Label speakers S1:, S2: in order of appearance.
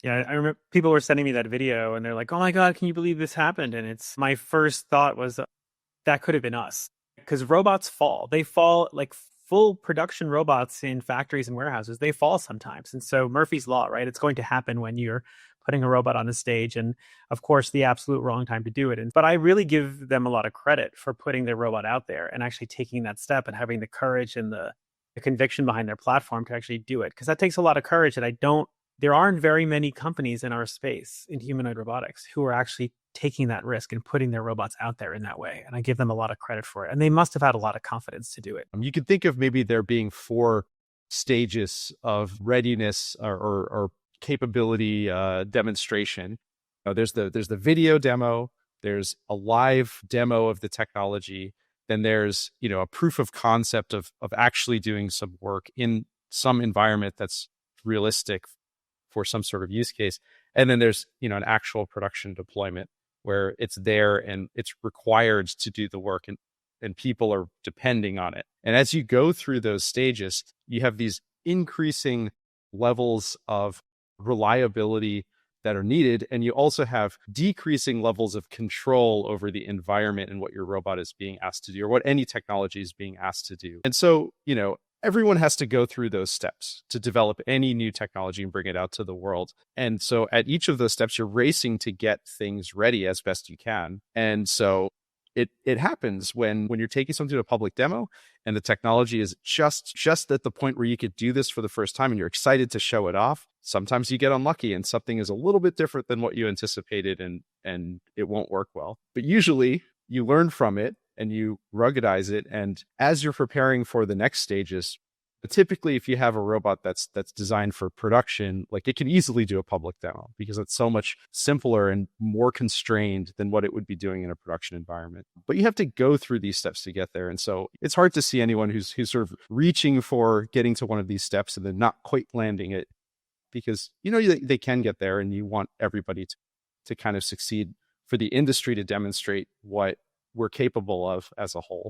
S1: Yeah, I remember people were sending me that video and they're like, "Oh my God, can you believe this happened?" And it's my first thought was that could have been us because robots fall. They fall like full production robots in factories and warehouses. They fall sometimes. And so Murphy's Law, right? It's going to happen when you're putting a robot on a stage. And of course, the absolute wrong time to do it. But I really give them a lot of credit for putting their robot out there and actually taking that step and having the courage and the conviction behind their platform to actually do it. Because that takes a lot of courage. And there aren't very many companies in our space in humanoid robotics who are actually taking that risk and putting their robots out there in that way. And I give them a lot of credit for it. And they must have had a lot of confidence to do it.
S2: You could think of maybe there being four stages of readiness or capability demonstration. There's the video demo, there's a live demo of the technology, then there's a proof of concept of actually doing some work in some environment that's realistic for some sort of use case. And then there's, an actual production deployment where it's there and it's required to do the work and people are depending on it. And as you go through those stages, you have these increasing levels of reliability that are needed. And you also have decreasing levels of control over the environment and what your robot is being asked to do or what any technology is being asked to do. And so, everyone has to go through those steps to develop any new technology and bring it out to the world. And so at each of those steps, you're racing to get things ready as best you can. And so it happens when you're taking something to a public demo and the technology is just at the point where you could do this for the first time and you're excited to show it off. Sometimes you get unlucky and something is a little bit different than what you anticipated and it won't work well. But usually you learn from it and you ruggedize it. And as you're preparing for the next stages, typically if you have a robot that's designed for production, like it can easily do a public demo because it's so much simpler and more constrained than what it would be doing in a production environment. But you have to go through these steps to get there. And so it's hard to see anyone who's sort of reaching for getting to one of these steps and then not quite landing it because, they can get there and you want everybody to kind of succeed for the industry to demonstrate what we're capable of as a whole.